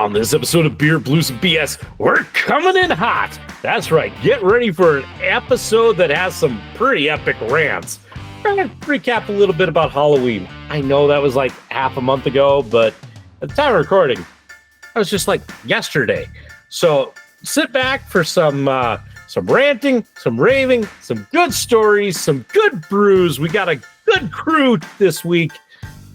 On this episode of Beer, Blues, and BS, we're coming in hot. That's right. Get ready for an episode that has some pretty epic rants. We're going to recap a little bit about Halloween. I know that was like half a month ago, but at the time of recording, it was just like yesterday. So sit back for some ranting, some raving, some good stories, some good brews. We got a good crew this week,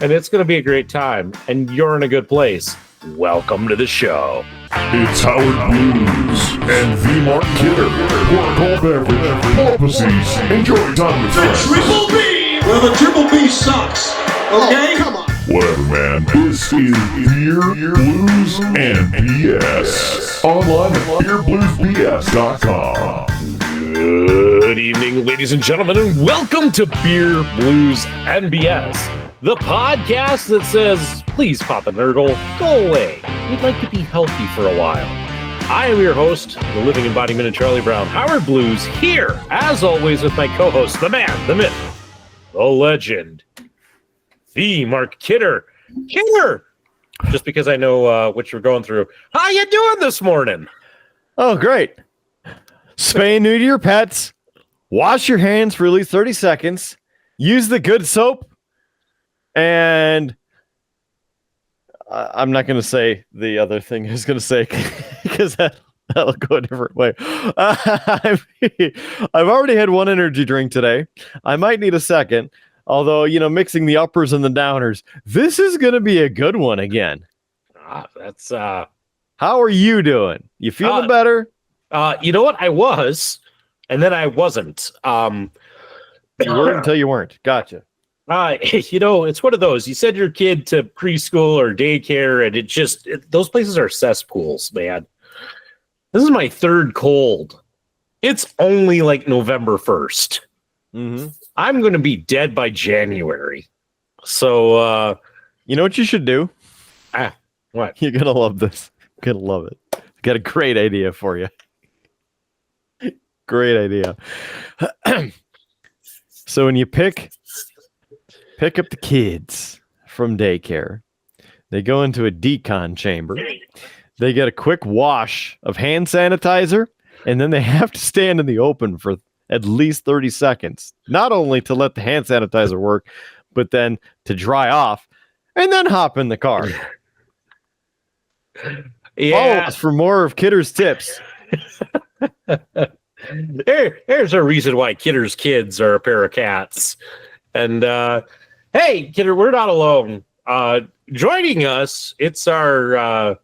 and it's going to be a great time, and you're in a good place. Welcome to the show. It's Howard Blues and Bismarck Kidder. Work all beverage, porpoises, enjoy time with friends. Triple B! Well, the Triple B sucks. Okay? Oh, come on. Whatever, man. This is Beer, Blues, and BS. Online at beerbluesbs.com. Good evening, ladies and gentlemen, and welcome to Beer, Blues, and BS. The podcast that says, please pop a nurdle, go away. We'd like to be healthy for a while. I am your host, the living embodiment of Charlie Brown, Howard Blues, here, as always, with my co-host, the man, the myth, the legend, the Mark Kidder. Kidder! Just because I know what you're going through. How you doing this morning? Oh, great. Spay and neuter your pets. Wash your hands for at least 30 seconds. Use the good soap. And I'm not going to say the other thing I was going to say because that'll go a different way. I've already had one energy drink today. I might need a second. Although, mixing the uppers and the downers, this is going to be a good one again. That's How are you doing? You feeling better? You know what? I was, and then I wasn't. You were until you weren't. Gotcha. It's one of those. You send your kid to preschool or daycare, and those places are cesspools, man. This is my third cold. It's only like November 1st. Mm-hmm. I'm going to be dead by January. So, you know what you should do? What? You're going to love this. You're going to love it. I got a great idea for you. Great idea. So when you pick up the kids from daycare, they go into a decon chamber. They get a quick wash of hand sanitizer, and then they have to stand in the open for at least 30 seconds, not only to let the hand sanitizer work, but then to dry off, and then hop in the car. Yeah. Follow us for more of Kidder's tips. There's a reason why Kidder's kids are a pair of cats. And hey, Kidder, we're not alone. Joining us, it's our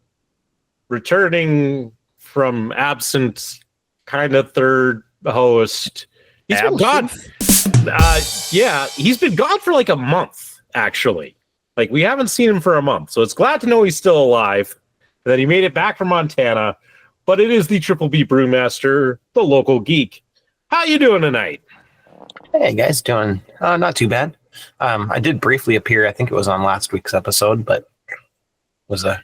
returning from absent kind of third host. He's been gone. Yeah, he's been gone for like a month, actually. Like, we haven't seen him for a month. So it's glad to know he's still alive, that he made it back from Montana. But it is the Triple B Brewmaster, the local geek. How you doing tonight? Hey guys, doing not too bad. I did briefly appear. I think it was on last week's episode, but it was a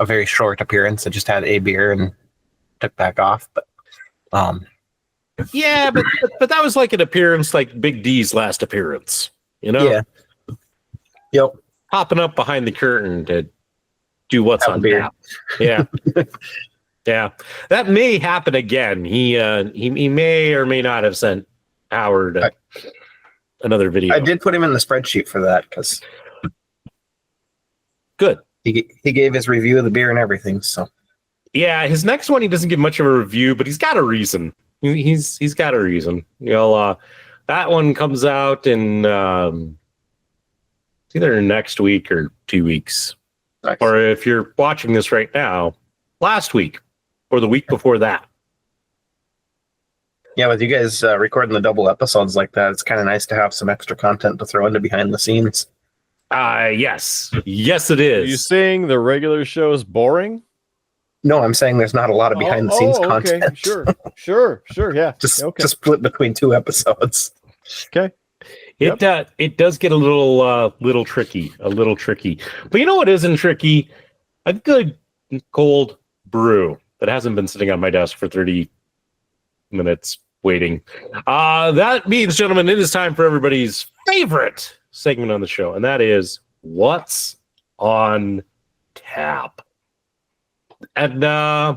very short appearance. I just had a beer and took back off. But yeah, but that was like an appearance, like Big D's last appearance. Yeah. Yep. Hopping up behind the curtain to do what's Have on a beer. tap. Yeah. Yeah, that may happen again. He may or may not have sent Howard another video. I did put him in the spreadsheet for that because good. He gave his review of the beer and everything. So yeah, his next one he doesn't give much of a review, but he's got a reason. He's got a reason. That one comes out in it's either next week or 2 weeks, nice. Or if you're watching this right now, last week. Or the week before that. Yeah, with you guys recording the double episodes like that, it's kind of nice to have some extra content to throw into behind the scenes. Yes, it is. Are you saying the regular show is boring? No, I'm saying there's not a lot of behind the scenes content. Okay. Sure, yeah. Just split between 2 episodes. Okay. It does get a little tricky, But you know what isn't tricky? A good cold brew that hasn't been sitting on my desk for 30 minutes waiting. That means, gentlemen, it is time for everybody's favorite segment on the show, and that is What's on Tap. And I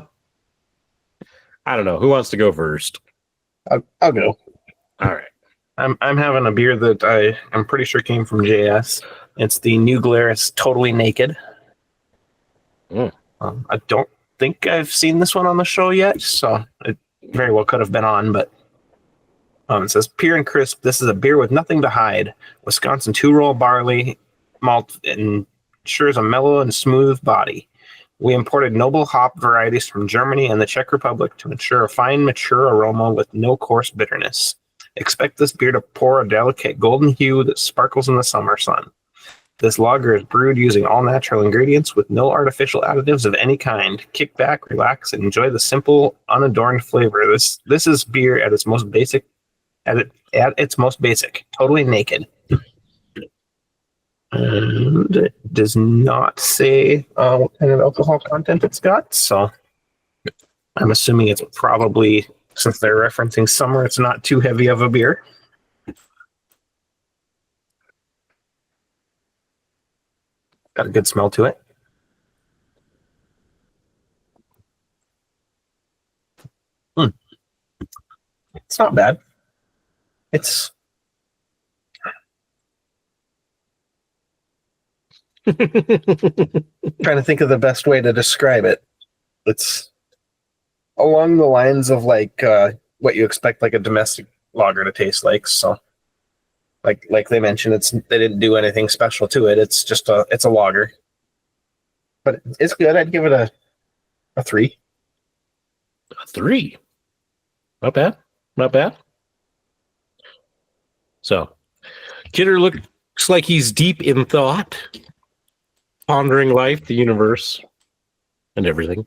don't know who wants to go first. I'll go. All right. I'm having a beer that I'm pretty sure came from JS. It's the New Glarus Totally Naked. I don't think I've seen this one on the show yet, so it very well could have been on, but it says pure and crisp. This is a beer with nothing to hide. Wisconsin 2-roll barley malt ensures a mellow and smooth body. We imported noble hop varieties from Germany and the Czech Republic to ensure a fine, mature aroma with no coarse bitterness. Expect this beer to pour a delicate golden hue that sparkles in the summer sun. This lager is brewed using all natural ingredients with no artificial additives of any kind. Kick back, relax, and enjoy the simple, unadorned flavor. This is beer at its most basic. At its most basic, totally naked. And it does not say what kind of alcohol content it's got, so I'm assuming it's probably, since they're referencing summer, it's not too heavy of a beer. Got a good smell to it. It's not bad. It's trying to think of the best way to describe it. It's along the lines of like what you expect like a domestic lager to taste like. So like they mentioned, they didn't do anything special to it. It's just it's a lager. But it's good. I'd give it a 3. A 3. Not bad. Not bad. So, Kidder looks like he's deep in thought, pondering life, the universe, and everything.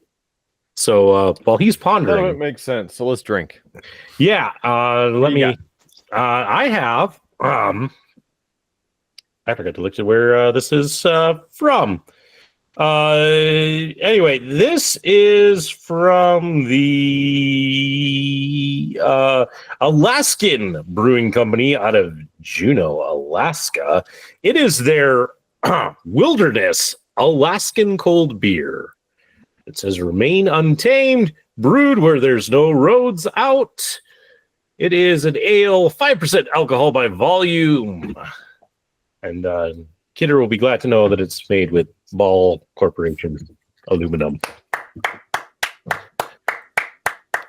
So, while he's pondering, None of it makes sense. So let's drink. yeah. Let me. I have. I forgot to look at where this is from. Anyway, this is from the Alaskan Brewing Company out of Juneau, Alaska. It is their Wilderness Alaskan Cold Beer. It says remain untamed, brewed where there's no roads out. It is an ale, 5% alcohol by volume. And Kidder will be glad to know that it's made with Ball Corporation aluminum.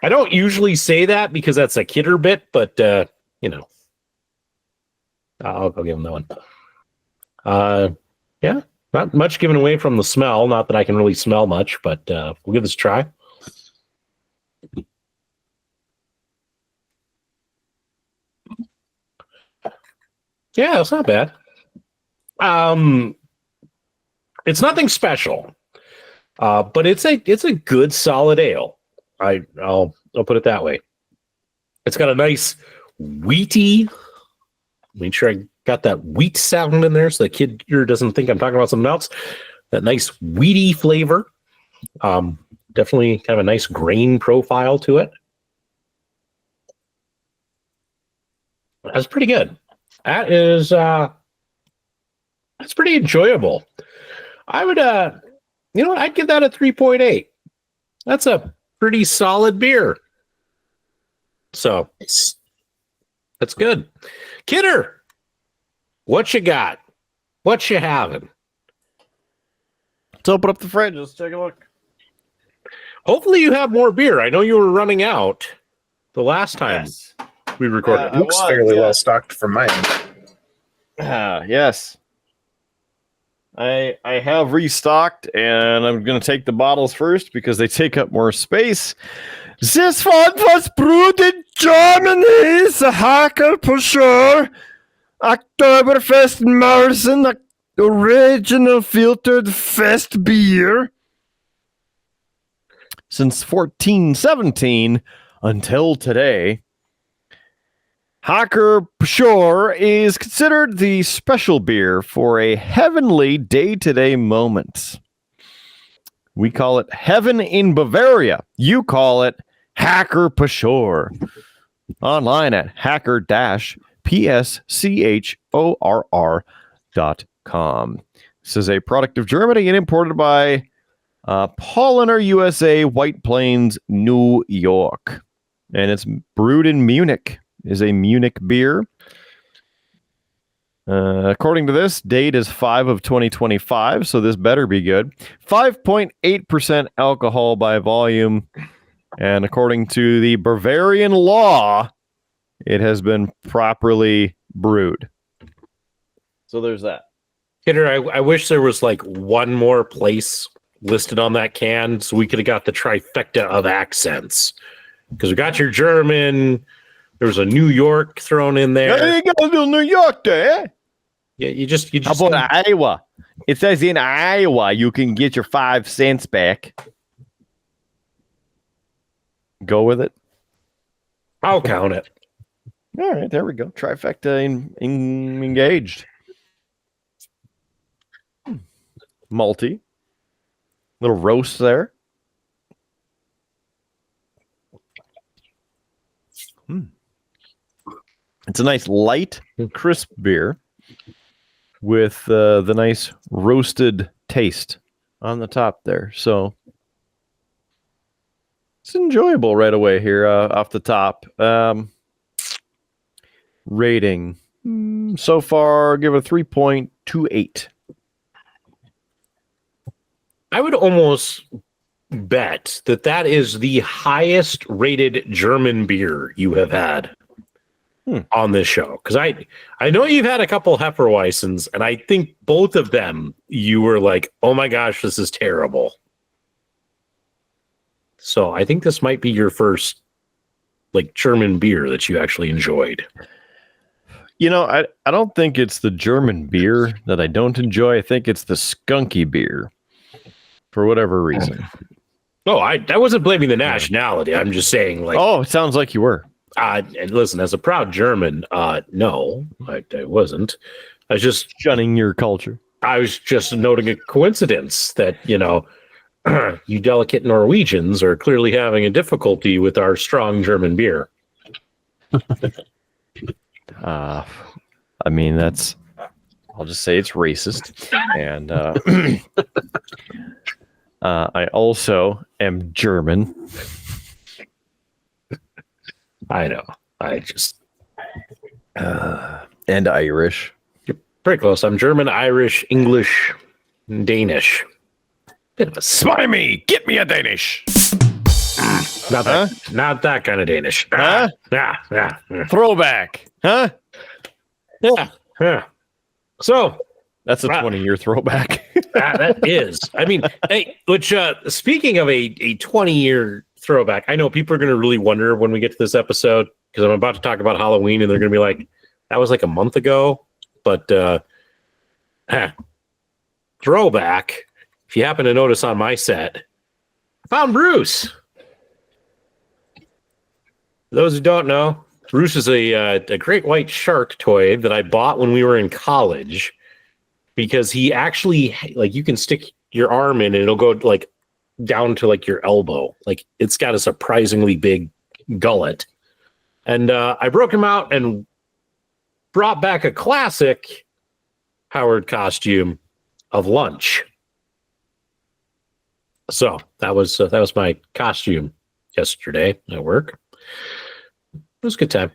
I don't usually say that because that's a Kidder bit, but I'll give him that one. Yeah, not much given away from the smell. Not that I can really smell much, but we'll give this a try. Yeah, it's not bad. It's nothing special, but it's a good solid ale. I'll put it that way. It's got a nice wheaty. Make sure I got that wheat sound in there so the kid here doesn't think I'm talking about something else. That nice wheaty flavor. Definitely kind of a nice grain profile to it. That's pretty good. That is that's pretty enjoyable. I would I'd give that a 3.8. That's a pretty solid beer. So that's good. Kidder, what you got? What you having? Let's open up the fridge. Let's take a look. Hopefully you have more beer. I know you were running out the last time we recorded. It looks fairly well stocked for mine. Yes. I have restocked, and I'm going to take the bottles first because they take up more space. This one was brewed in Germany, the Hacker Pusher, Oktoberfest Marzen, original filtered fest beer. Since 1417 until today, Hacker Pusher is considered the special beer for a heavenly day-to-day moment. We call it Heaven in Bavaria. You call it Hacker Pusher. Online at hacker-pschorr.com. This is a product of Germany and imported by Paulaner USA, White Plains, New York. And it's brewed in Munich. Is a Munich beer. According to this, date is 5 of 2025, so this better be good. 5.8% alcohol by volume. And according to the Bavarian law, it has been properly brewed. So there's that. Kidder, I wish there was like one more place listed on that can so we could have got the trifecta of accents. Because we got your German, there was a New York thrown in there. There you go, little New York there. Yeah, you just How about Iowa? It says in Iowa you can get your 5 cents back. Go with it. I'll count it. All right, there we go. Trifecta engaged. Malty. Little roast there. It's a nice light, crisp beer with the nice roasted taste on the top there. So it's enjoyable right away here off the top. Rating. So far, give it a 3.28. I would almost bet that is the highest rated German beer you have had on this show. Because I know you've had a couple Hefeweizens, and I think both of them you were like, oh my gosh, this is terrible. So I think this might be your first like German beer that you actually enjoyed. You know, I don't think it's the German beer that I don't enjoy. I think it's the skunky beer for whatever reason. Oh, I wasn't blaming the nationality. I'm just saying, like, oh, it sounds like you were. And listen, as a proud German, no, I wasn't. I was just shunning your culture. I was just noting a coincidence that, you know, you delicate Norwegians are clearly having a difficulty with our strong German beer. I mean, I'll just say it's racist. And I also am German. I know. I just... and Irish. You're pretty close. I'm German, Irish, English, Danish. Bit of a Slimy! Get me a Danish! Not that kind of Danish. Huh? Yeah. Throwback. Huh? Yeah. So... That's a 20-year throwback. That is. I mean, hey, which speaking of a 20-year throwback, I know people are going to really wonder when we get to this episode, because I'm about to talk about Halloween, and they're going to be like, that was like a month ago. But throwback, if you happen to notice on my set, I found Bruce. For those who don't know, Bruce is a great white shark toy that I bought when we were in college. Because he actually, like, you can stick your arm in and it'll go like down to like your elbow. Like, it's got a surprisingly big gullet. And I broke him out and brought back a classic Howard costume of Lunch. So that was my costume yesterday at work. It was a good time.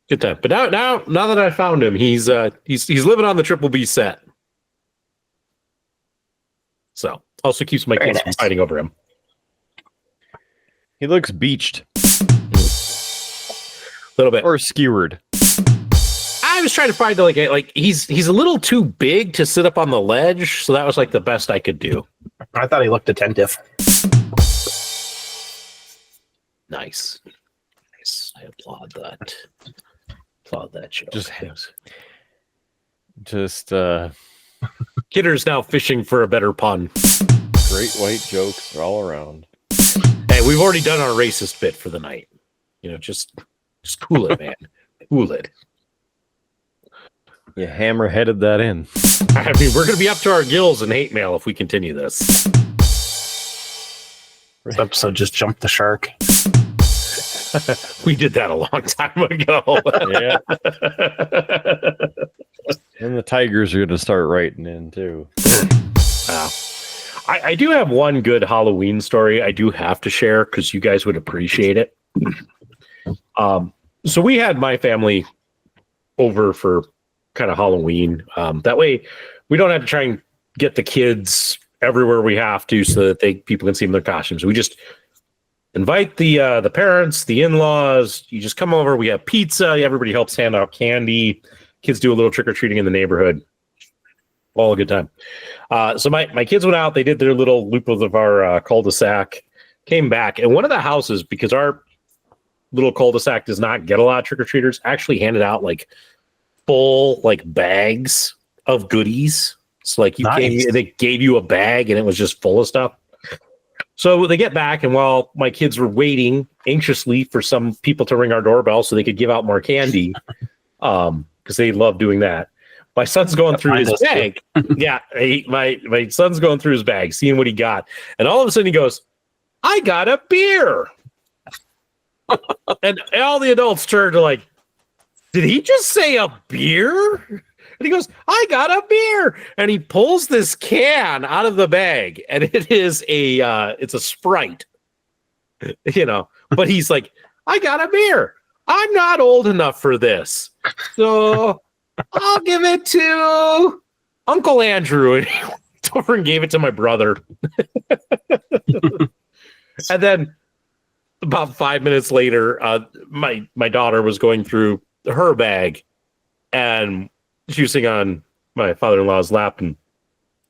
Good time. But now that I found him, he's living on the Triple B set. So also keeps my kids from fighting over him. He looks beached. A little bit. Or skewered. I was trying to find like he's a little too big to sit up on the ledge, so that was like the best I could do. I thought he looked attentive. Nice. I applaud that. Show. Just Kidder's now fishing for a better pun. Great white jokes all around. Hey, we've already done our racist bit for the night. You know, just cool it, man. Cool it. You hammer-headed that in. I mean, we're going to be up to our gills in hate mail if we continue this. This episode just jumped the shark. We did that a long time ago. Yeah. And the Tigers are going to start writing in, too. I do have one good Halloween story I do have to share because you guys would appreciate it. So we had my family over for kind of Halloween. That way we don't have to try and get the kids everywhere we have to so that people can see them in their costumes. We just invite the parents, the in-laws. You just come over. We have pizza. Everybody helps hand out candy. Kids do a little trick-or-treating in the neighborhood. All a good time. So my kids went out. They did their little loop of our cul-de-sac, came back. And one of the houses, because our little cul-de-sac does not get a lot of trick-or-treaters, actually handed out like full like bags of goodies. So like they gave you a bag and it was just full of stuff. So they get back, and while my kids were waiting anxiously for some people to ring our doorbell so they could give out more candy, because they love doing that. My son's going through his bag. Yeah, my son's going through his bag, seeing what he got, and all of a sudden he goes, "I got a beer," and all the adults turn to like, "Did he just say a beer?" And he goes, "I got a beer," and he pulls this can out of the bag, and it is it's a Sprite, But he's like, "I got a beer. I'm not old enough for this, so I'll give it to Uncle Andrew." And he went over and gave it to my brother. And then about 5 minutes later, my daughter was going through her bag, and she was sitting on my father-in-law's lap, and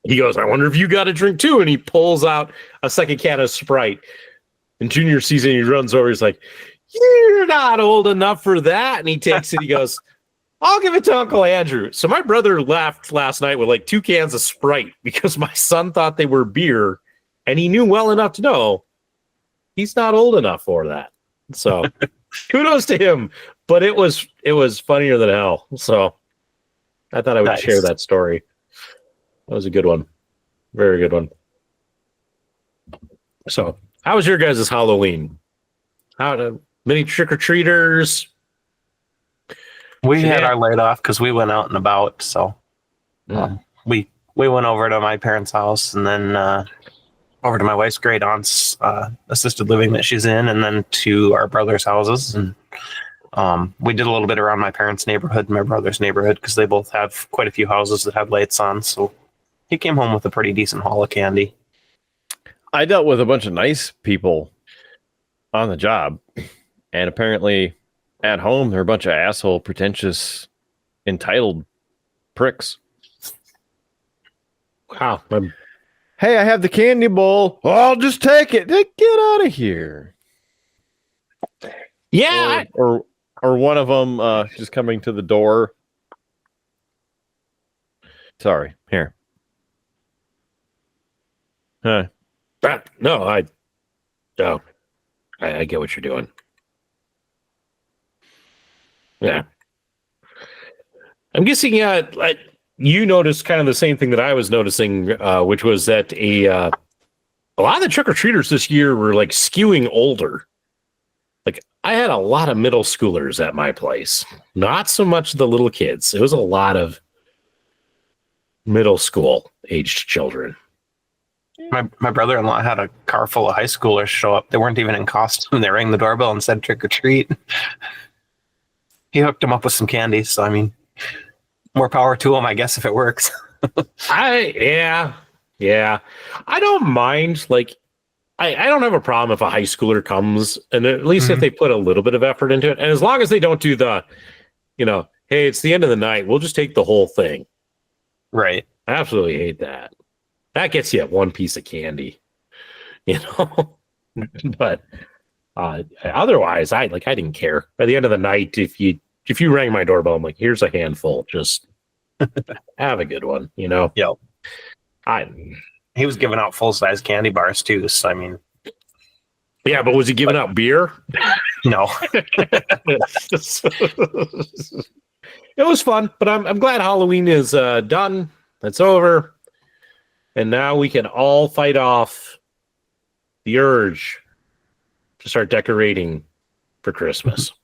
he goes, "I wonder if you got a drink too." And he pulls out a second can of Sprite. And Junior sees it, and he runs over. He's like, "You're not old enough for that." And he takes it. He goes, "I'll give it to Uncle Andrew." So my brother left last night with like 2 cans of Sprite because my son thought they were beer, and he knew well enough to know he's not old enough for that. So kudos to him. But it was funnier than hell. So I thought I would share that story. That was a good one. Very good one. So how was your guys' Halloween? Many trick-or-treaters? We had our light off because we went out and about. So we went over to my parents' house, and then over to my wife's great aunt's assisted living that she's in, and then to our brother's houses. And we did a little bit around my parents' neighborhood and my brother's neighborhood because they both have quite a few houses that have lights on. So he came home with a pretty decent haul of candy. I dealt with a bunch of nice people on the job, and apparently at home they're a bunch of asshole, pretentious, entitled pricks. Wow. Hey, I have the candy bowl. Oh, I'll just take it. Get out of here. Yeah. Or one of them just coming to the door. Sorry. Here. Huh. No, I get what you're doing. Yeah. I'm guessing you noticed kind of the same thing that I was noticing, which was that a lot of the trick-or-treaters this year were like skewing older. Like I had a lot of middle schoolers at my place, not so much the little kids. It was a lot of middle school aged children. My brother-in-law had a car full of high schoolers show up. They weren't even in costume. They rang the doorbell and said trick or treat. He hooked them up with some candy. So, I mean, more power to him, I guess, if it works. Yeah. I don't mind. Like, I don't have a problem if a high schooler comes, and at least if they put a little bit of effort into it. And as long as they don't do the, hey, it's the end of the night, we'll just take the whole thing. Right. I absolutely hate that. That gets you one piece of candy, But otherwise, I didn't care. By the end of the night, if you rang my doorbell, I'm like, here's a handful. Just have a good one, Yep. He was giving out full-size candy bars too. So I mean, yeah, but was he giving out beer? No. It was fun, but I'm glad Halloween is done. It's over. And now we can all fight off the urge to start decorating for Christmas.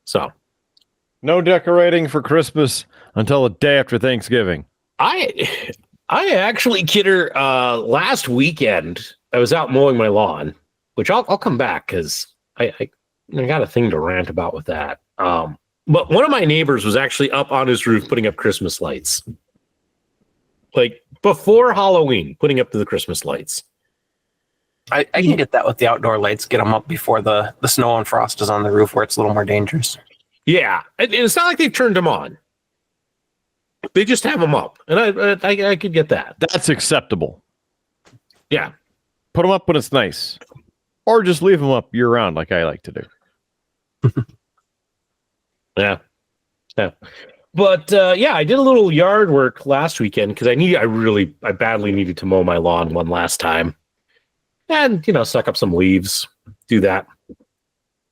So, no decorating for Christmas until the day after Thanksgiving. I actually, Kidder, last weekend I was out mowing my lawn, which I'll come back because I got a thing to rant about with that. But one of my neighbors was actually up on his roof putting up Christmas lights, like before Halloween, putting up the Christmas lights. I can get that with the outdoor lights. Get them up before the snow and frost is on the roof, where it's a little more dangerous. Yeah, and it's not like they've turned them on. They just have them up, and I could get that. That's acceptable. Yeah, Put them up when it's nice, or just leave them up year round, like I like to do. yeah. But yeah, I did a little yard work last weekend because I badly needed to mow my lawn one last time, and suck up some leaves, do that.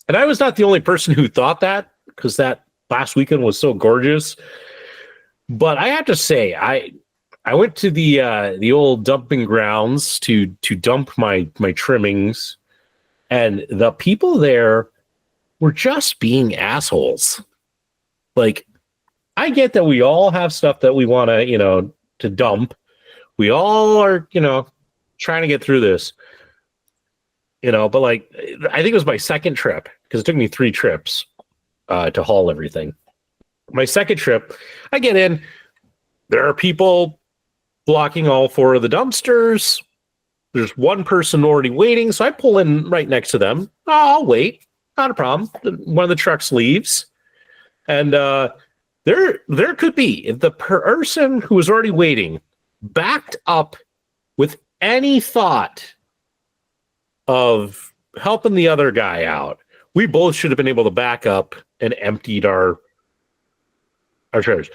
And I was not the only person who thought that, because that last weekend was so gorgeous. But I have to say, I went to the old dumping grounds to dump my trimmings, and the people there were just being assholes. Like, I get that we all have stuff that we want to dump. We all are, trying to get through this. But like, I think it was my second trip, because it took me 3 trips to haul everything. My second trip, I get in, there are people blocking all 4 of the dumpsters. There's one person already waiting, so I pull in right next to them. I'll wait, not a problem. One of the trucks leaves, and there could be, if the person who was already waiting backed up with any thought of helping the other guy out, we both should have been able to back up and emptied our trailers.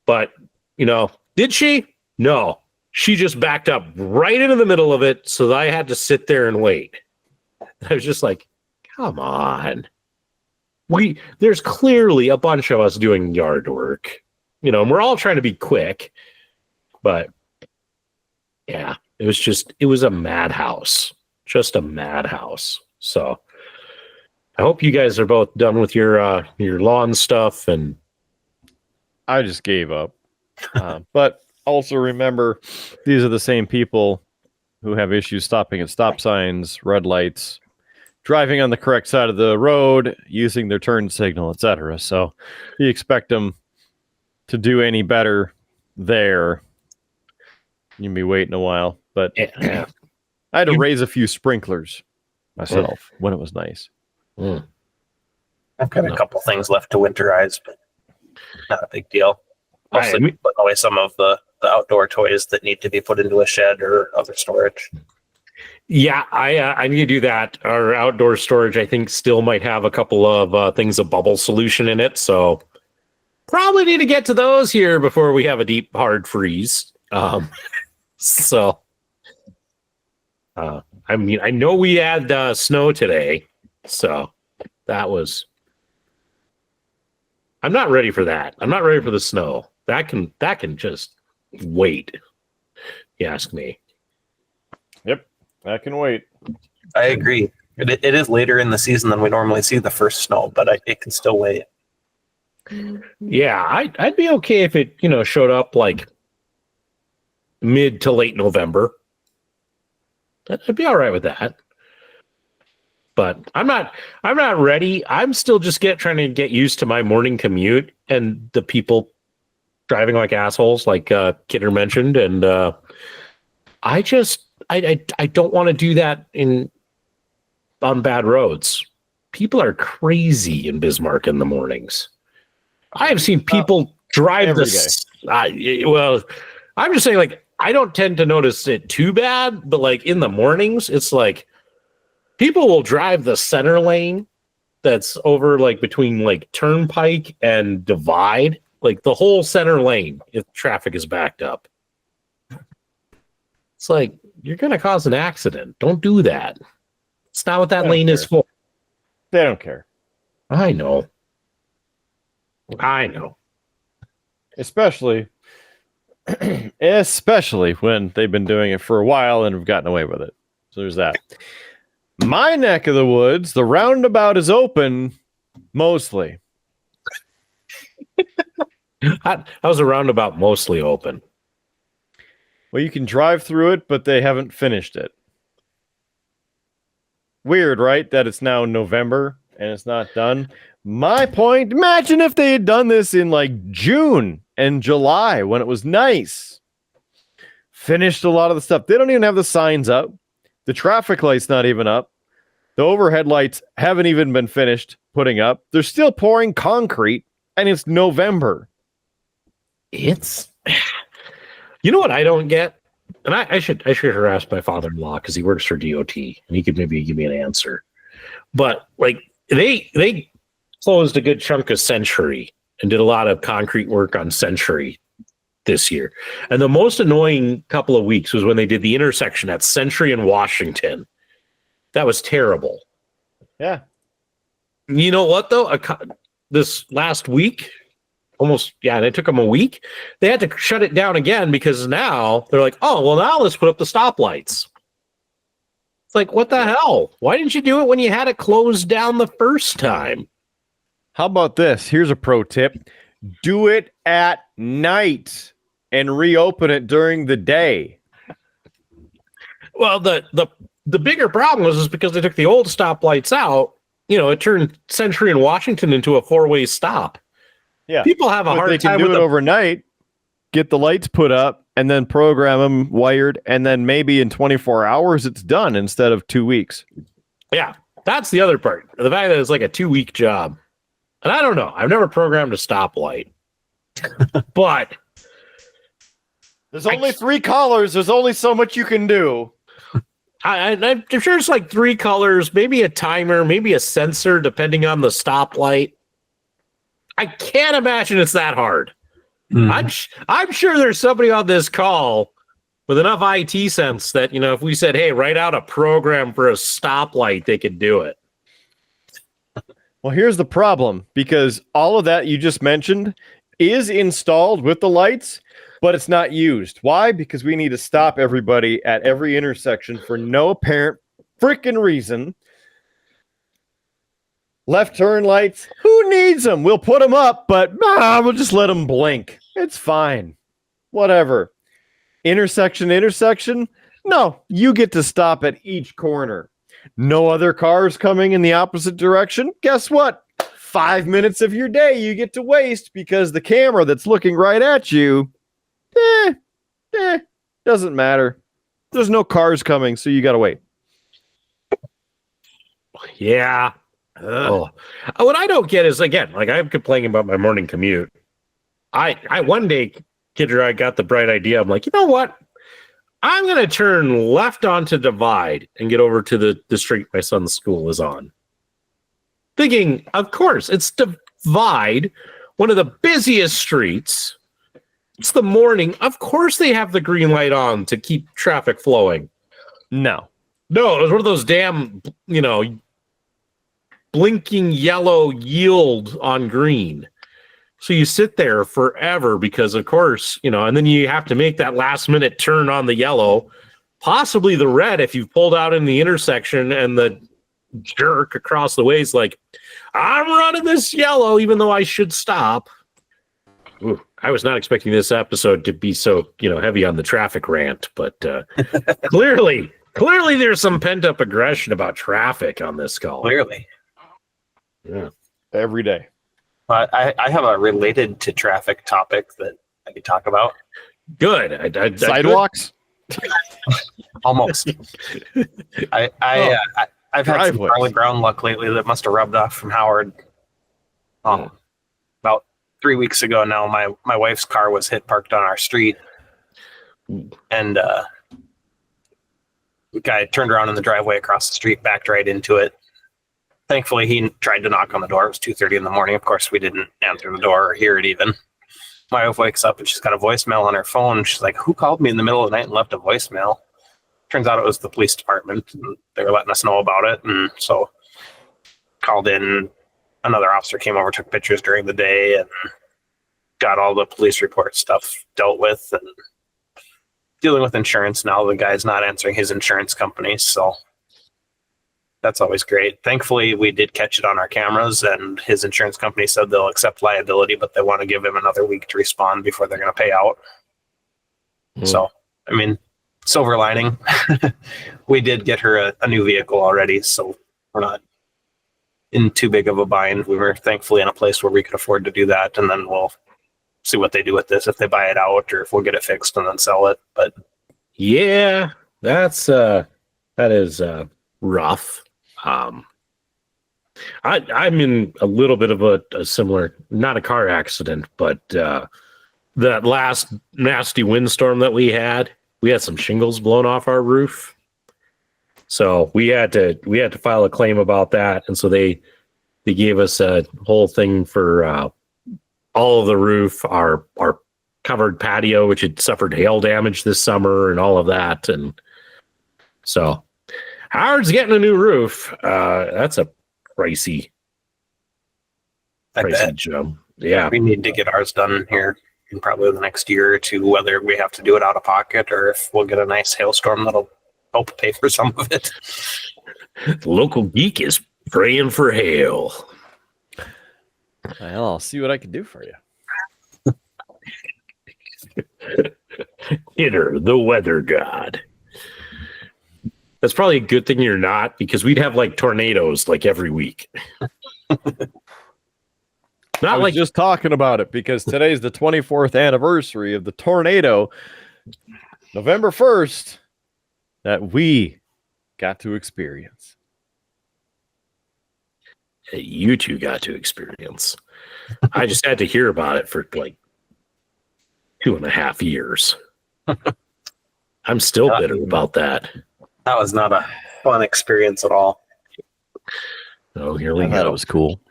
But, did she? No. She just backed up right into the middle of it, so that I had to sit there and wait. I was just like, come on. There's clearly a bunch of us doing yard work. And we're all trying to be quick. But, yeah, it was a madhouse. Just a madhouse. So I hope you guys are both done with your lawn stuff. And I just gave up. But also remember, these are the same people who have issues stopping at stop signs, red lights, driving on the correct side of the road, using their turn signal, etc. So you expect them to do any better there. You'll be waiting a while. But yeah. I had to raise a few sprinklers myself when it was nice. I've got a couple things left to winterize, but not a big deal. Mostly putting away some of the outdoor toys that need to be put into a shed or other storage. Yeah, I need to do that. Our outdoor storage, I think, still might have a couple of things of bubble solution in it, so probably need to get to those here before we have a deep hard freeze. I know we had snow today, so that was. I'm not ready for that. I'm not ready for the snow. That can just wait. You ask me. Yep, that can wait. I agree. It is later in the season than we normally see the first snow, but it can still wait. Yeah, I'd be okay if it showed up like mid to late November. I'd be all right with that. But I'm not ready. I'm still just trying to get used to my morning commute and the people driving like assholes, like Kidder mentioned. And I don't want to do that on bad roads. People are crazy in Bismarck in the mornings. I have seen people drive this. Well, I'm just saying, like, I don't tend to notice it too bad, but like in the mornings, it's like people will drive the center lane that's over like between like Turnpike and Divide, like the whole center lane if traffic is backed up. It's like, you're going to cause an accident. Don't do that. It's not what that lane is for. They don't care. I know. Especially when they've been doing it for a while and have gotten away with it. So there's that. My neck of the woods, the roundabout is open mostly. How's a roundabout mostly open? Well, you can drive through it, but they haven't finished it. Weird, right? That it's now November and it's not done. My point, imagine if they had done this in like June and July when it was nice. Finished a lot of the stuff. They don't even have the signs up. The traffic light's not even up. The overhead lights haven't even been finished putting up. They're still pouring concrete, and it's November. It's, you know what I don't get, and I should ask my father-in-law because he works for DOT, and he could maybe give me an answer. But like they closed a good chunk of Century and did a lot of concrete work on Century this year, and the most annoying couple of weeks was when they did the intersection at Century and Washington. That was terrible. Yeah. You know what, though? This last week, and it took them a week. They had to shut it down again because now they're like, oh, well, now let's put up the stoplights. It's like, what the hell? Why didn't you do it when you had it closed down the first time? How about this? Here's a pro tip. Do it at night and reopen it during the day. Well, the bigger problem was because they took the old stoplights out. You know, it turned Century and Washington into a four-way stop. Yeah, people have a hard time. They can do it overnight. Get the lights put up and then program them wired, and then maybe in 24 hours it's done instead of 2 weeks. Yeah, that's the other part. The fact that it's like a 2-week job, and I don't know. I've never programmed a stoplight, but there's only 3 colors. There's only so much you can do. I'm sure it's like 3 colors, maybe a timer, maybe a sensor, depending on the stoplight. I can't imagine it's that hard. I'm sure there's somebody on this call with enough IT sense that, you know, if we said, hey, write out a program for a stoplight, they could do it. Well, here's the problem, because all of that you just mentioned is installed with the lights, but it's not used. Why? Because we need to stop everybody at every intersection for no apparent freaking reason. Left turn lights, who needs them? We'll put them up, but we'll just let them blink. It's fine. Whatever. Intersection. No, you get to stop at each corner. No other cars coming in the opposite direction. Guess what? 5 minutes of your day you get to waste because the camera that's looking right at you, doesn't matter. There's no cars coming, so you got to wait. Yeah. What I don't get is, again, like I'm complaining about my morning commute. I one day, Kidder, I got the bright idea. I'm like, you know what? I'm going to turn left onto Divide and get over to the street my son's school is on. Thinking, of course, it's Divide, one of the busiest streets. It's the morning. Of course they have the green light on to keep traffic flowing. No, it was one of those damn, blinking yellow yield on green. So you sit there forever because, of course, and then you have to make that last minute turn on the yellow, possibly the red if you've pulled out in the intersection and the jerk across the way is like, I'm running this yellow even though I should stop. Ooh, I was not expecting this episode to be so, heavy on the traffic rant, but clearly there's some pent up aggression about traffic on this call. Clearly. Yeah. Every day. I have a related to traffic topic that I could talk about. Good. Sidewalks? Almost. I've had some Charlie Brown luck lately that must have rubbed off from Howard. About 3 weeks ago now, my wife's car was hit parked on our street. And the guy turned around in the driveway across the street, backed right into it. Thankfully, he tried to knock on the door. It was 2:30 in the morning. Of course, we didn't answer the door or hear it even. My wife wakes up and she's got a voicemail on her phone. She's like, who called me in the middle of the night and left a voicemail? Turns out it was the police department. And they were letting us know about it. And so called in. Another officer came over, took pictures during the day, and got all the police report stuff dealt with. And dealing with insurance now, the guy's not answering his insurance company. So that's always great. Thankfully, we did catch it on our cameras, and his insurance company said they'll accept liability, but they want to give him another week to respond before they're going to pay out. So I mean, silver lining, we did get her a new vehicle already, so we're not in too big of a bind. We were thankfully in a place where we could afford to do that, and then we'll see what they do with this, if they buy it out or if we'll get it fixed and then sell it. But yeah, that is rough. I'm in a little bit of a similar, not a car accident, but that last nasty windstorm that we had some shingles blown off our roof. So we had to file a claim about that, and so they gave us a whole thing for all of the roof, our covered patio, which had suffered hail damage this summer, and all of that. And so Howard's getting a new roof. That's a pricey job. Yeah, we need to get ours done here in probably the next year or two, whether we have to do it out of pocket or if we'll get a nice hailstorm that'll help pay for some of it. The local geek is praying for hail. Well, I'll see what I can do for you. Hitter, the weather god. That's probably a good thing you're not, because we'd have like tornadoes like every week. I was just talking about it because today's the 24th anniversary of the tornado, November 1st, that we got to experience. You two got to experience. I just had to hear about it for like 2.5 years. I'm still bitter about that. That was not a fun experience at all. Oh, here we I go. thought it was cool.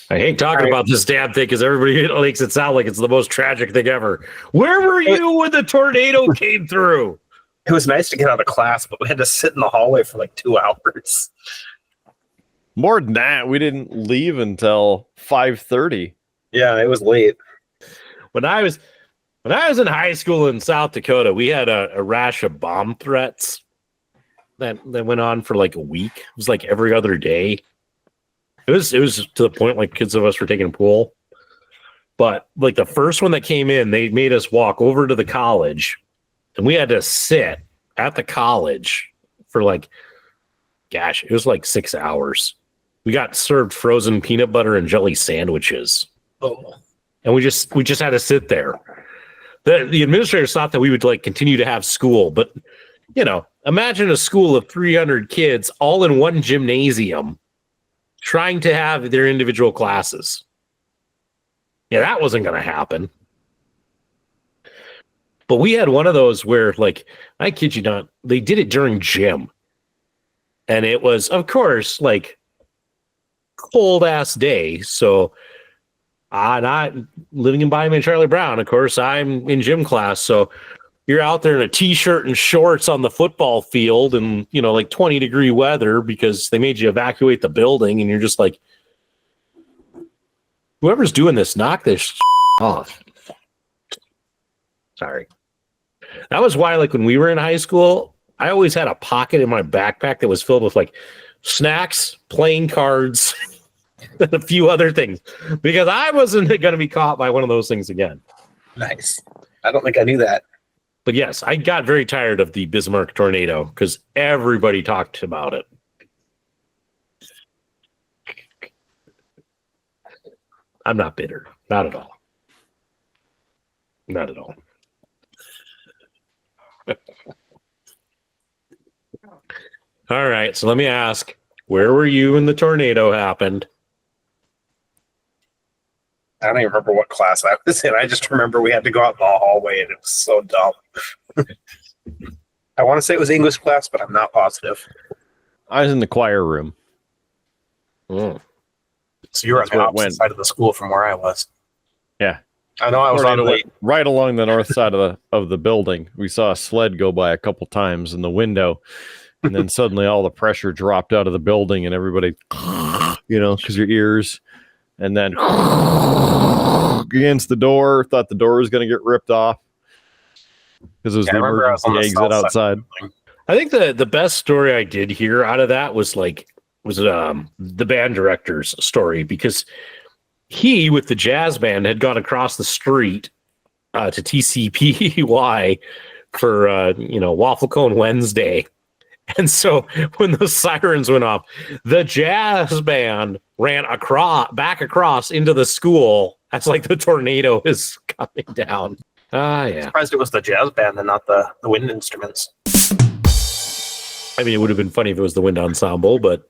I hate talking about this damn thing because everybody makes it sound like it's the most tragic thing ever. Where were you when the tornado came through? It was nice to get out of class, but we had to sit in the hallway for like 2 hours. More than that, we didn't leave until 5:30. Yeah, it was late. When I was in high school in South Dakota, we had a rash of bomb threats that went on for like a week. It was like every other day. It was to the point like kids of us were taking a pool. But like the first one that came in, they made us walk over to the college, and we had to sit at the college for like, gosh, it was like 6 hours. We got served frozen peanut butter and jelly sandwiches. Oh. And we just had to sit there. The administrators thought that we would like continue to have school, but you know, imagine a school of 300 kids all in one gymnasium trying to have their individual classes. Yeah, that wasn't going to happen. But we had one of those where, like, I kid you not, they did it during gym. And it was, of course, like cold ass day. So not living in Bayou Charlie Brown, of course, I'm in gym class. So you're out there in a t-shirt and shorts on the football field and, you know, like 20-degree weather because they made you evacuate the building. And you're just like, whoever's doing this, knock this off. Sorry. That was why, like, when we were in high school, I always had a pocket in my backpack that was filled with like snacks, playing cards, and a few other things because I wasn't going to be caught by one of those things again. Nice. I don't think I knew that. But yes, I got very tired of the Bismarck tornado because everybody talked about it. I'm not bitter. Not at all. Not at all. All right, so let me ask, where were you when the tornado happened? I don't even remember what class I was in. I just remember we had to go out in the hallway, and it was so dumb. I want to say it was English class, but I'm not positive. I was in the choir room. Mm. So you were on the opposite side of the school from where I was. Yeah. I know I was on the right along the north side of the building. We saw a sled go by a couple times in the window, and then suddenly all the pressure dropped out of the building, and everybody, you know, because your ears, and then against the door. Thought the door was going to get ripped off because it was the emergency exit outside. I think the best story I did hear out of that was the band director's story, because he, with the jazz band, had gone across the street to TCPY for Waffle Cone Wednesday. And so when the sirens went off, the jazz band ran back across into the school. That's like the tornado is coming down. Yeah. Surprised it was the jazz band and not the wind instruments. I mean, it would have been funny if it was the wind ensemble, but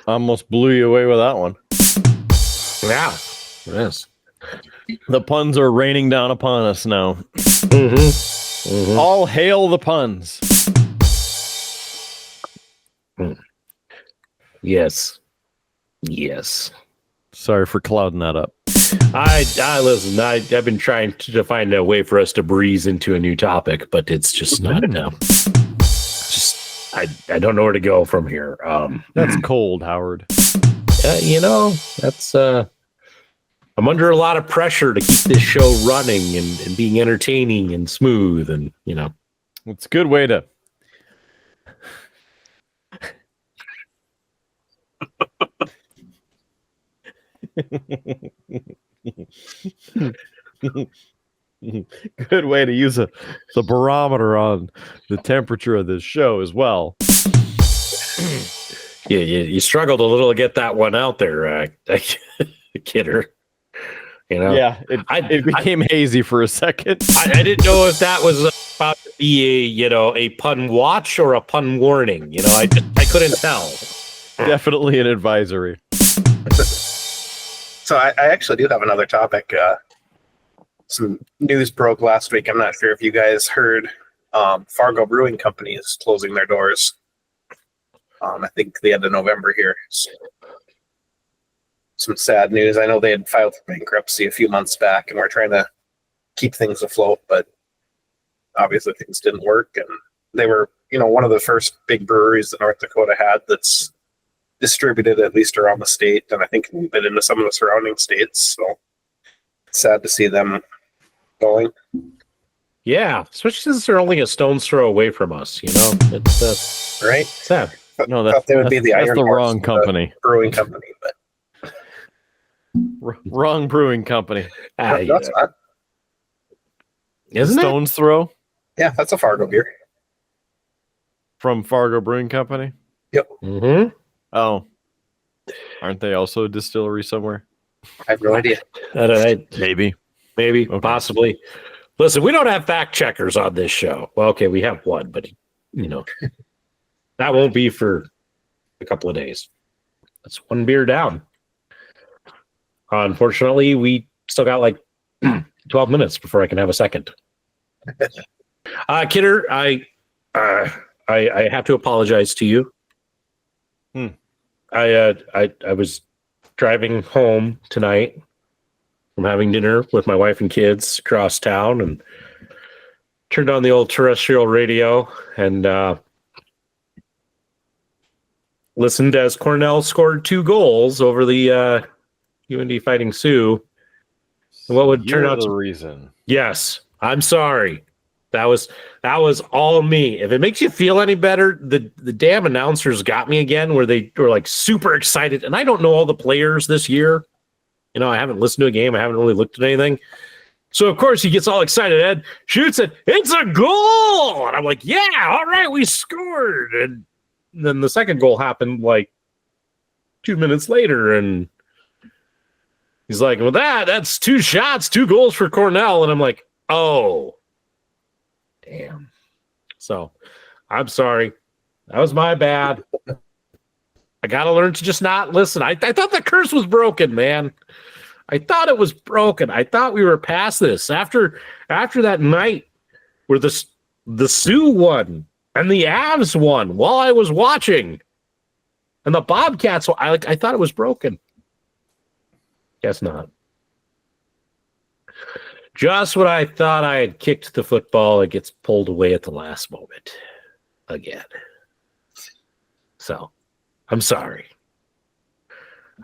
Almost blew you away with that one. yeah, yes. The puns are raining down upon us now. Mm-hmm. All hail the puns. Yes. Sorry for clouding that up. I listen. I've been trying to find a way for us to breeze into a new topic, but it's just not enough. I don't know where to go from here. That's cold, Howard. That's I'm under a lot of pressure to keep this show running and being entertaining and smooth, and It's a good way to. Good way to use the barometer on the temperature of this show as well. you struggled a little to get that one out there, Kidder. Yeah, it became hazy for a second. I didn't know if that was about to be a pun watch or a pun warning. I couldn't tell. Definitely an advisory. So I actually do have another topic. Some news broke last week. I'm not sure if you guys heard. Fargo Brewing Company is closing their doors. I think the end of November here. So, some sad news. I know they had filed for bankruptcy a few months back, and we're trying to keep things afloat, but obviously things didn't work. And they were, one of the first big breweries that North Dakota had that's distributed at least around the state, and I think a little bit into some of the surrounding states. So sad to see them going. Yeah, especially since they're only a stone's throw away from us. It's right. Sad. No, Thought they would be the that's Iron the Horse wrong of the company. brewing company, but Wrong brewing company. that's not. Isn't it? Stone's Throw Yeah, that's a Fargo beer. from Fargo Brewing Company. Yep. Mm-hmm. Oh, aren't they also a distillery somewhere? I have no idea. Maybe. Maybe, Okay. possibly. Listen, we don't have fact checkers on this show. Well, okay, we have one, but that won't be for a couple of days. That's one beer down. Unfortunately, we still got like 12 minutes before I can have a second. Kidder, I have to apologize to you. I was driving home tonight from having dinner with my wife and kids across town, and turned on the old terrestrial radio and listened as Cornell scored 2 goals over the UND Fighting Sioux. What would turn out the to reason? Yes, I'm sorry. That was all me. If it makes you feel any better, the damn announcers got me again, where they were like super excited, and I don't know all the players this year. I haven't listened to a game. I haven't really looked at anything. So of course he gets all excited. Ed shoots it. It's a goal, and I'm like, yeah, all right, we scored. And then the second goal happened like 2 minutes later, and he's like, well, that's 2 shots, 2 goals for Cornell. And I'm like, oh, damn. So I'm sorry. That was my bad. I got to learn to just not listen. I thought the curse was broken, man. I thought it was broken. I thought we were past this. After that night where the Sioux won and the Avs won while I was watching, and the Bobcats, I thought it was broken. Guess not. Just when I thought I had kicked the football, it gets pulled away at the last moment again. So, I'm sorry.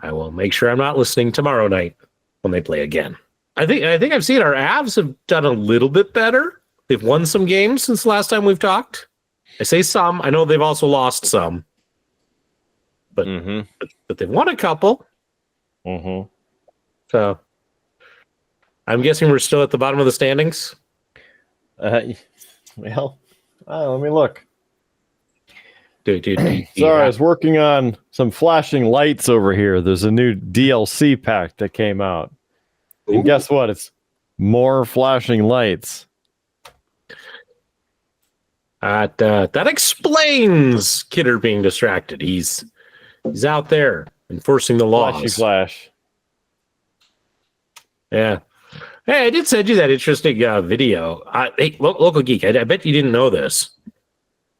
I will make sure I'm not listening tomorrow night when they play again. I think I've seen our Avs have done a little bit better. They've won some games since the last time we've talked. I say some. I know they've also lost some. But they've won a couple. Mm-hmm. So I'm guessing we're still at the bottom of the standings. Well, let me look. Dude, Sorry, I was working on some flashing lights over here. There's a new DLC pack that came out. And guess what? It's more flashing lights. That explains Kidder being distracted. He's out there enforcing the laws. Flashy flash. Yeah. Hey, I did send you that interesting video. Hey, local geek. I bet you didn't know this,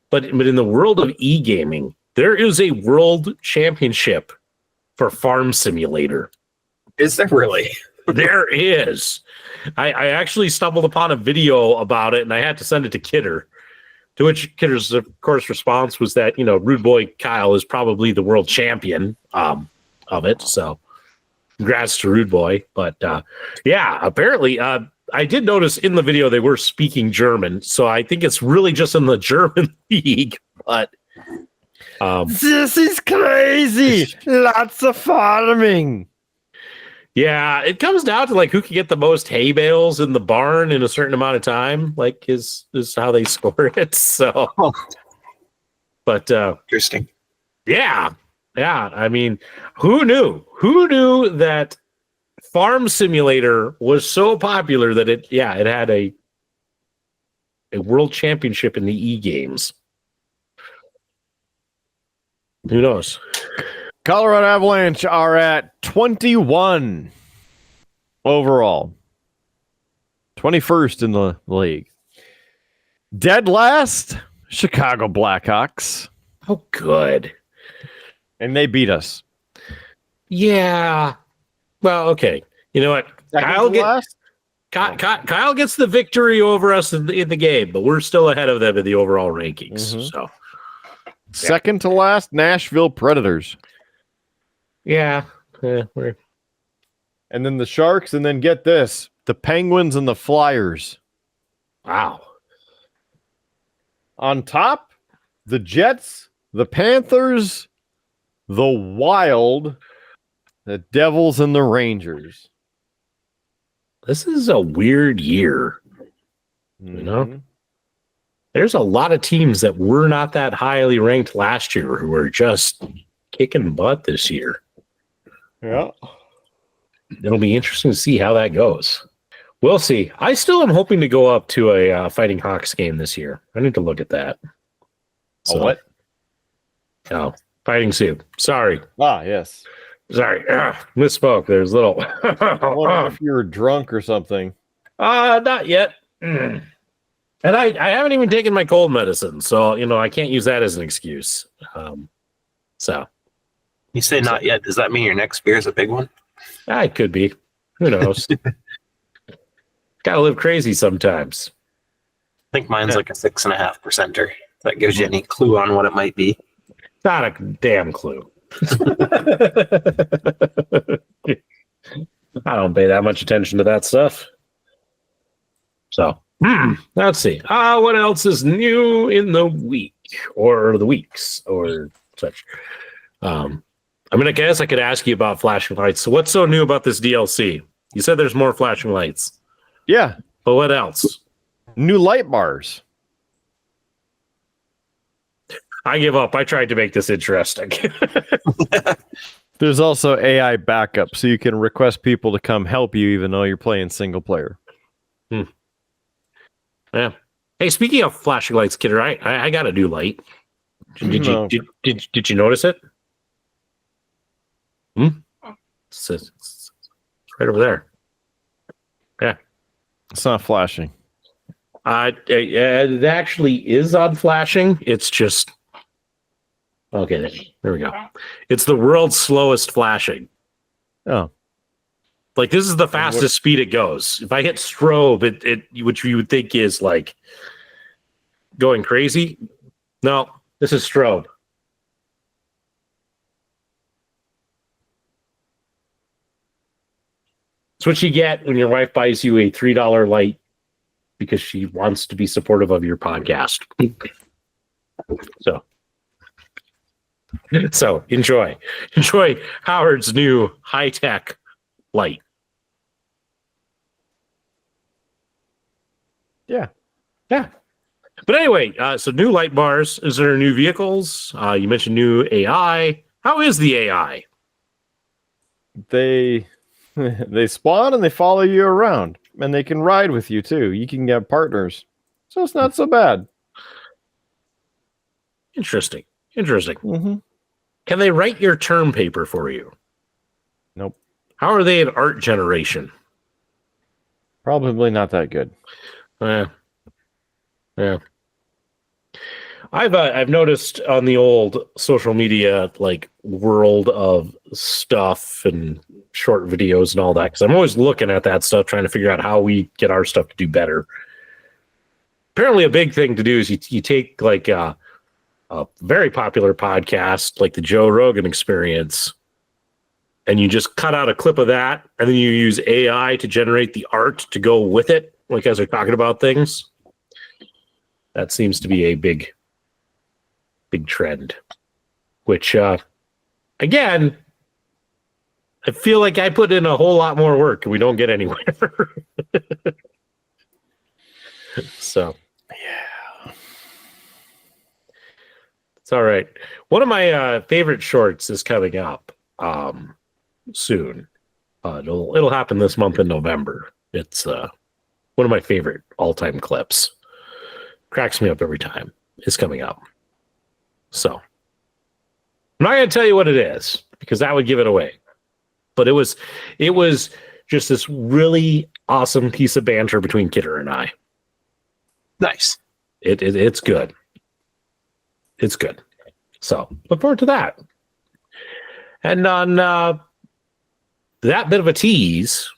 but in the world of e-gaming, there is a world championship for Farm Simulator. Is there really? There is. I actually stumbled upon a video about it, and I had to send it to Kidder. To which Kidder's, of course, response was that, Rude Boy Kyle is probably the world champion of it. So congrats to Rude Boy. But yeah, apparently I did notice in the video they were speaking German. So I think it's really just in the German league. But this is crazy. Lots of farming. Yeah, it comes down to like who can get the most hay bales in the barn in a certain amount of time, like is how they score it. So, but Interesting. Yeah. I mean, who knew? Who knew that Farm Simulator was so popular that it had a world championship in the e-games? Who knows? Colorado Avalanche are at 21 overall. 21st in the league. Dead last, Chicago Blackhawks. Oh, good. And they beat us. Yeah. Well, okay. You know what? Kyle gets the victory over us in the game, but we're still ahead of them in the overall rankings. Mm-hmm. So, second to last, Nashville Predators. Yeah. And then the Sharks, and then get this, the Penguins and the Flyers. Wow. On top, the Jets, the Panthers, the Wild, the Devils, and the Rangers. This is a weird year. You know? There's a lot of teams that were not that highly ranked last year who are just kicking butt this year. Yeah. It'll be interesting to see how that goes. We'll see. I still am hoping to go up to a Fighting Hawks game this year. I need to look at that. So, what? Oh, Fighting Sioux. Sorry. Yes. Sorry. Misspoke. There's little. I wonder if you were drunk or something. Not yet. And I haven't even taken my cold medicine, so I can't use that as an excuse. So. You say not yet. Does that mean your next beer is a big one? It could be. Who knows? Gotta live crazy sometimes. I think mine's like a 6.5%er. If that gives you any clue on what it might be. Not a damn clue. I don't pay that much attention to that stuff. So, let's see. What else is new in the week or the weeks or such? I mean, I guess I could ask you about flashing lights. So what's so new about this DLC? You said there's more flashing lights. Yeah. But what else? New light bars. I give up. I tried to make this interesting. There's also AI backup, so you can request people to come help you even though you're playing single player. Yeah. Hey, speaking of flashing lights, Kidder, I got a new light. Did you notice it? It's right over there. Yeah. It's not flashing. It actually is on flashing. It's just okay. There we go. It's the world's slowest flashing. Oh, like this is the fastest speed it goes. If I hit strobe, it which you would think is like going crazy. No, this is strobe. It's what you get when your wife buys you a $3 light because she wants to be supportive of your podcast. So enjoy Howard's new high-tech light. Yeah. Yeah. But anyway, so new light bars. Is there new vehicles? You mentioned new AI. How is the AI? They they spawn and they follow you around, and they can ride with you too. You can get partners, so it's not so bad. Interesting. Interesting. Mm-hmm. Can they write your term paper for you? Nope. How are they in art generation? Probably not that good. Yeah. I've noticed on the old social media like world of stuff and short videos and all that, because I'm always looking at that stuff, trying to figure out how we get our stuff to do better. Apparently, a big thing to do is you take like a very popular podcast like the Joe Rogan Experience, and you just cut out a clip of that, and then you use AI to generate the art to go with it, like as they're talking about things. That seems to be a big trend, which, again, I feel like I put in a whole lot more work and we don't get anywhere. So, yeah, it's all right. One of my favorite shorts is coming up soon. It'll happen this month in November. It's one of my favorite all-time clips. Cracks me up every time. It's coming up. So, I'm not going to tell you what it is because that would give it away. But it was just this really awesome piece of banter between Kidder and I. Nice. It's good. It's good. So, look forward to that. And on that bit of a tease,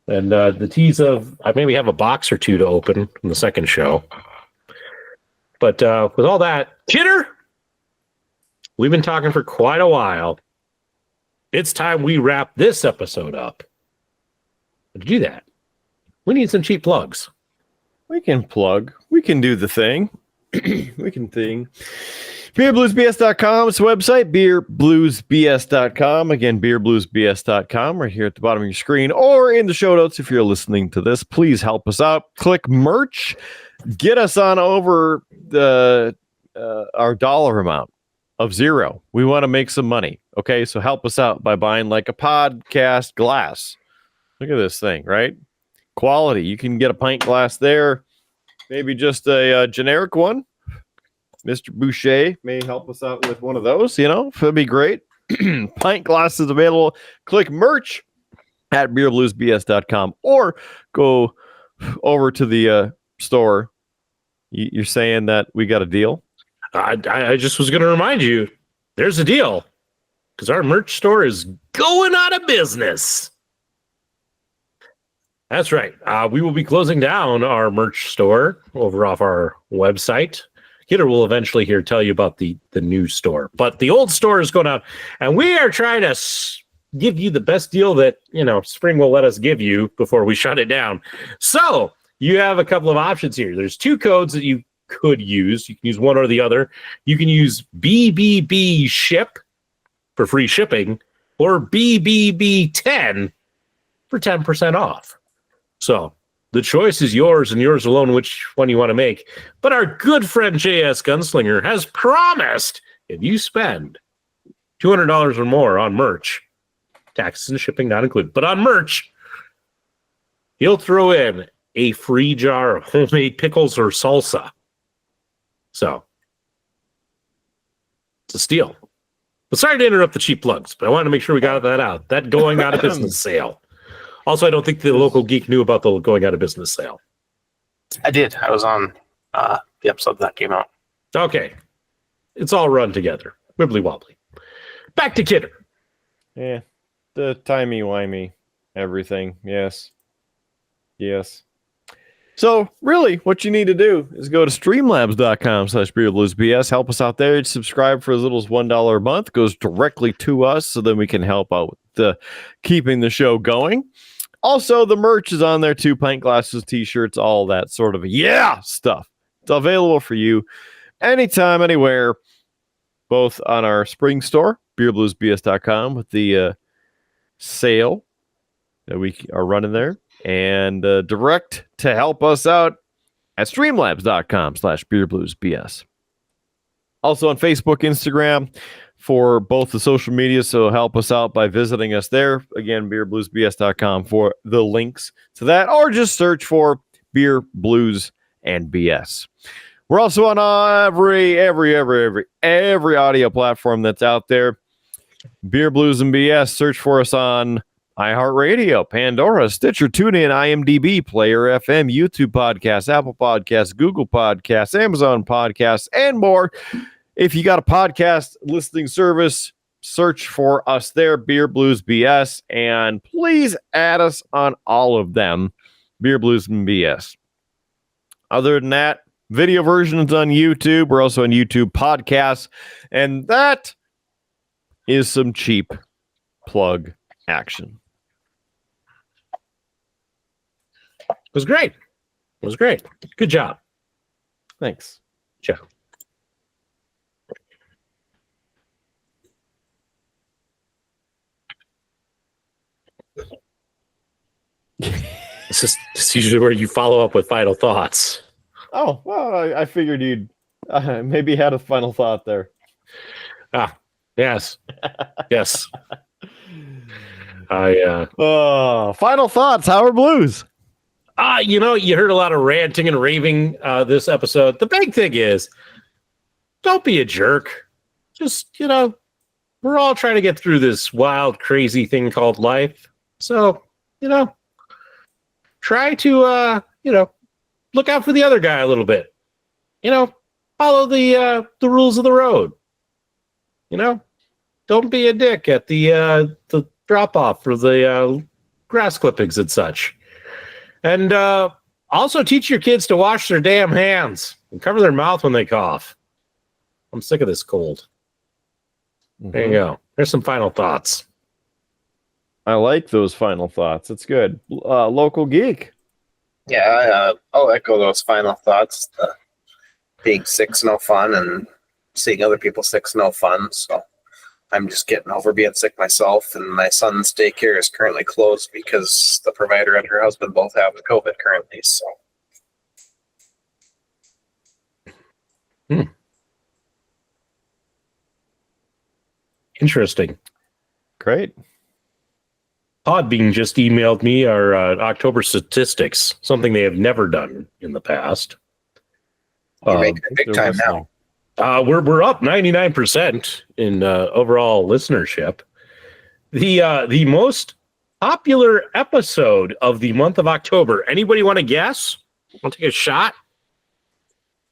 and the tease of I maybe have a box or two to open in the second show. But with all that, Kidder, we've been talking for quite a while. It's time we wrap this episode up. But to do that, we need some cheap plugs. We can plug. We can do the thing. We can thing. BeerBluesBS.com is the website. BeerBluesBS.com. Again, BeerBluesBS.com right here at the bottom of your screen or in the show notes if you're listening to this. Please help us out. Click merch. Get us on over the our dollar amount of $0. We want to make some money. Okay, so help us out by buying like a podcast glass. Look at this thing, right? Quality. You can get a pint glass there. Maybe just a generic one. Mr. Boucher may help us out with one of those. That'd be great. Pint glasses available. Click merch at beerbluesbs.com or go over to the store. You're saying that we got a deal? I just was going to remind you, there's a deal because our merch store is going out of business. That's right. We will be closing down our merch store over off our website. Kidder will eventually tell you about the new store, but the old store is going out, and we are trying to give you the best deal that Spring will let us give you before we shut it down. So you have a couple of options here. There's two codes that you could use. You can use one or the other. You can use BBB ship for free shipping or BBB10 for 10% off. So the choice is yours and yours alone, which one you want to make. But our good friend JS Gunslinger has promised if you spend $200 or more on merch, taxes and shipping not included, but on merch, he'll throw in a free jar of homemade pickles or salsa. So it's a steal. But sorry to interrupt the cheap plugs, but I wanted to make sure we got that out. That going out of business sale. Also, I don't think the local geek knew about the going out of business sale. I did. I was on the episode that came out. Okay. It's all run together. Wibbly wobbly. Back to Kidder. Yeah. The timey-wimey everything. Yes. So, really, what you need to do is go to streamlabs.com/beerbluesbs. Help us out there. Subscribe for as little as $1 a month. It goes directly to us, so then we can help out with keeping the show going. Also, the merch is on there too. Pint glasses, t-shirts, all that sort of stuff. It's available for you anytime, anywhere, both on our spring store, beerbluesbs.com, with the sale that we are running there. and direct to help us out at streamlabs.com/beerbluesbs. Also on Facebook, Instagram, for both the social media, so help us out by visiting us there. Again, beerbluesbs.com for the links to that, or just search for Beer, Blues, and BS. We're also on every audio platform that's out there. Beer, Blues, and BS. Search for us on iHeartRadio, Pandora, Stitcher, TuneIn, IMDb, Player FM, YouTube Podcasts, Apple Podcasts, Google Podcasts, Amazon Podcasts, and more. If you got a podcast listening service, search for us there, Beer, Blues, BS, and please add us on all of them, Beer, Blues, and BS. Other than that, video versions on YouTube. We're also on YouTube Podcasts, and that is some cheap plug action. It was great. It was great. Good job. Thanks. Joe. This is usually where you follow up with final thoughts. Oh, well, I figured you'd maybe had a final thought there. Ah, yes. Yes. Final thoughts, Howard Blues. You heard a lot of ranting and raving this episode. The big thing is, don't be a jerk. Just, we're all trying to get through this wild, crazy thing called life. So, try to, look out for the other guy a little bit. Follow the rules of the road. Don't be a dick at the drop off for the grass clippings and such. And also teach your kids to wash their damn hands and cover their mouth when they cough. I'm sick of this cold. There you go. There's some final thoughts. I like those final thoughts. It's good. Local geek. Yeah, I'll echo those final thoughts. Being sick's no fun, and seeing other people sick's no fun. So I'm just getting over being sick myself, and my son's daycare is currently closed because the provider and her husband both have COVID currently. So. Interesting. Great. Podbean just emailed me our October statistics, something they have never done in the past. You're making it big time now. We're up 99% in overall listenership. The most popular episode of the month of October. Anybody want to guess? Want to take a shot?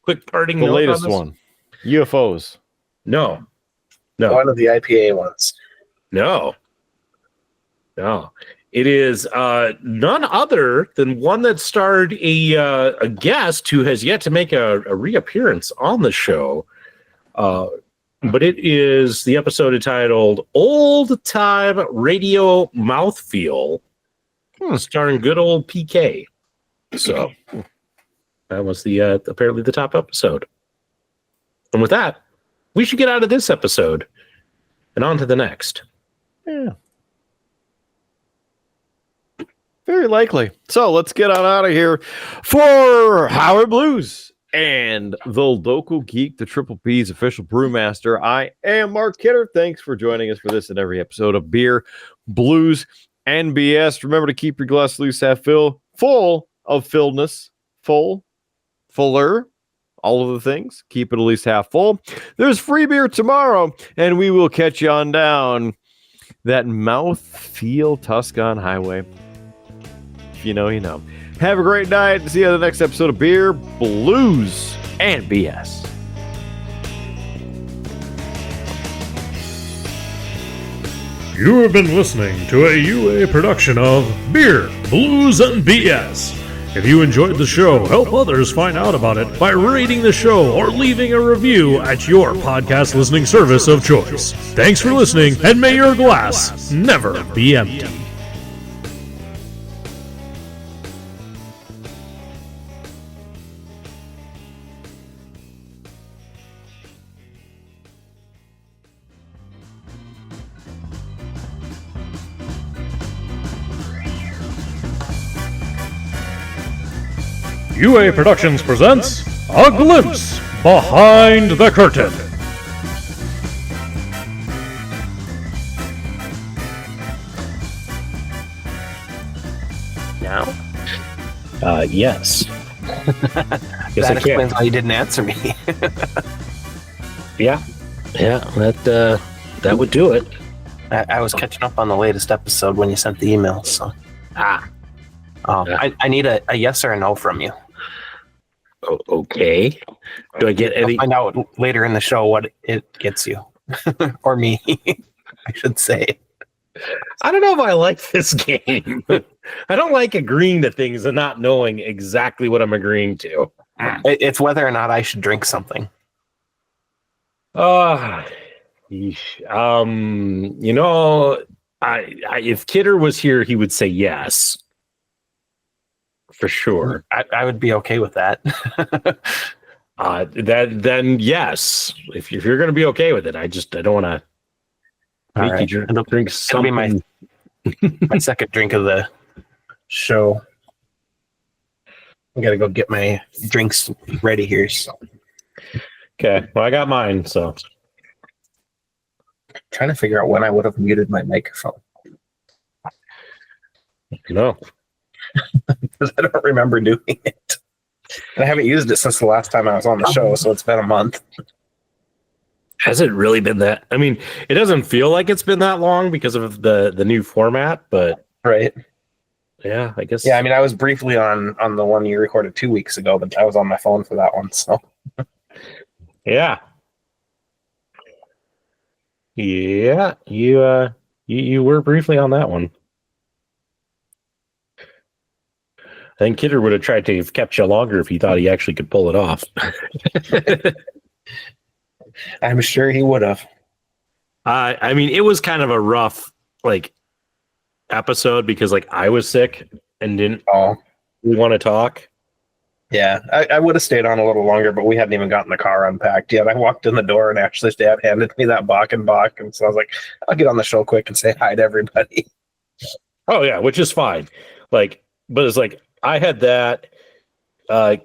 Quick parting the note latest on this? one. UFOs. No. One of the IPA ones. No. It is none other than one that starred a guest who has yet to make a reappearance on the show. But it is the episode entitled Old Time Radio Mouthfeel, starring good old PK. So that was the apparently the top episode. And with that, we should get out of this episode and on to the next. Yeah. Very likely. So let's get on out of here for Howard Blues and the Local Geek, the Triple P's official brewmaster. I am Mark Kidder. Thanks for joining us for this and every episode of Beer, Blues, and BS. Remember to keep your glass loose, half full of fullness, fuller, all of the things. Keep it at least half full. There's free beer tomorrow, and we will catch you on down that mouth-feel Tuscan highway. If you know, you know. Have a great night. See you on the next episode of Beer, Blues, and BS. You have been listening to a UA production of Beer, Blues, and BS. If you enjoyed the show, help others find out about it by rating the show or leaving a review at your podcast listening service of choice. Thanks for listening, and may your glass never be empty. UA Productions presents A Glimpse Behind the Curtain. Now? Yes. Guess That I explains can. why you didn't answer me. Yeah. Yeah, that would do it. I was catching up on the latest episode when you sent the email, so. Yeah. I need a yes or a no from you. Okay. Do I get I'll any? find out later in the show what it gets you. Or me, I should say. I don't know if I like this game. I don't like agreeing to things and not knowing exactly what I'm agreeing to. It's whether or not I should drink something. You know, if Kidder was here, he would say yes. For sure. I would be okay with that. Then yes. If you're going to be okay with it, I don't want to make right. you drink It'll be something. my second drink of the show. I gotta go get my drinks ready here. So. Okay. Well, I got mine. So Trying to figure out when I would have muted my microphone. no. Because I don't remember doing it. And I haven't used it since the last time I was on the show, so it's been a month. Has it really been that? I mean, it doesn't feel like it's been that long because of the new format, but Right. yeah, I guess. Yeah, I mean, I was briefly on the one you recorded 2 weeks ago, but I was on my phone for that one, so. Yeah. Yeah, you were briefly on that one. I think Kidder would have tried to have kept you longer if he thought he actually could pull it off. I'm sure he would have. I mean, it was kind of a rough episode because I was sick and didn't really want to talk. Yeah, I would have stayed on a little longer, but we hadn't even gotten the car unpacked yet. I walked in the door and Ashley's dad handed me that Bach, and so I was like, I'll get on the show quick and say hi to everybody. Oh yeah, which is fine. But it's I had that.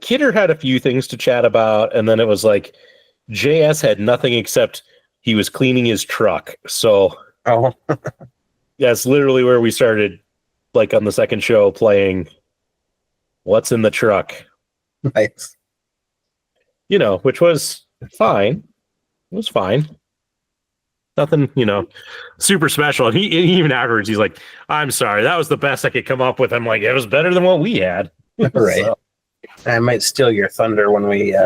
Kidder had a few things to chat about, and then it was JS had nothing except he was cleaning his truck. So that's literally where we started, on the second show, playing What's in the Truck. Nice. Which was fine. It was fine. Nothing, super special. And he even afterwards, he's like, I'm sorry, that was the best I could come up with. I'm like, it was better than what we had. Right. So. I might steal your thunder when we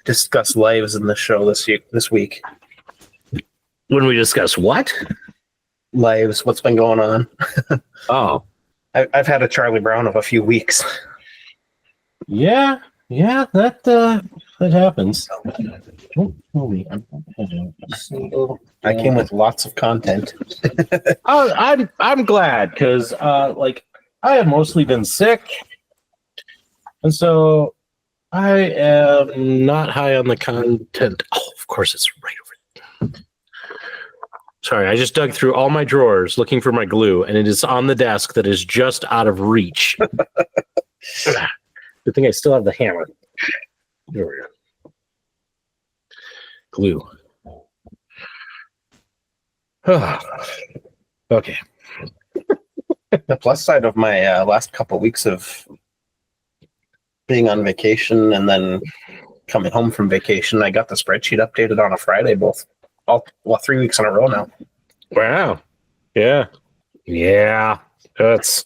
discuss lives in the show this week. When we discuss what? Lives, what's been going on. Oh. I've had a Charlie Brown of a few weeks. Yeah, that happens. I came with lots of content. I'm glad because I have mostly been sick, and so I am not high on the content. Oh, of course, it's right over there. Sorry, I just dug through all my drawers looking for my glue, and it is on the desk that is just out of reach. Good thing I still have the hammer. There we go. Glue. Okay. The plus side of my last couple of weeks of being on vacation and then coming home from vacation, I got the spreadsheet updated on a Friday, 3 weeks in a row now. Wow. Yeah. That's.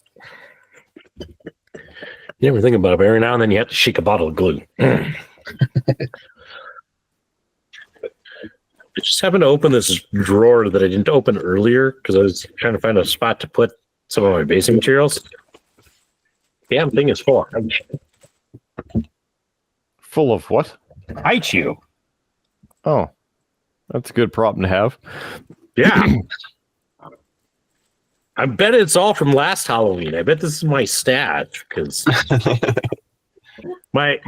You never think about it, but every now and then you have to shake a bottle of glue. I just happened to open this drawer that I didn't open earlier because I was trying to find a spot to put some of my basic materials. The damn thing is full. Full of what? Haichu. Oh, that's a good problem to have. Yeah. I bet it's all from last Halloween. I bet this is my stash because my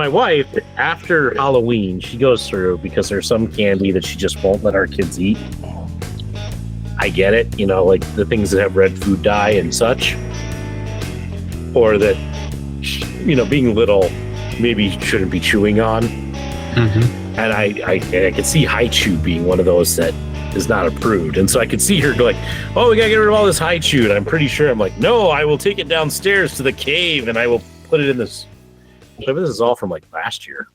wife, after Halloween, she goes through because there's some candy that she just won't let our kids eat. I get it, the things that have red food dye and such, or that being little, maybe shouldn't be chewing on. Mm-hmm. And I could see high chew being one of those that is not approved. And so I could see her going, oh, we got to get rid of all this high chew. And I'm pretty sure I'm like, no, I will take it downstairs to the cave and I will put it in this. This is all from like last year.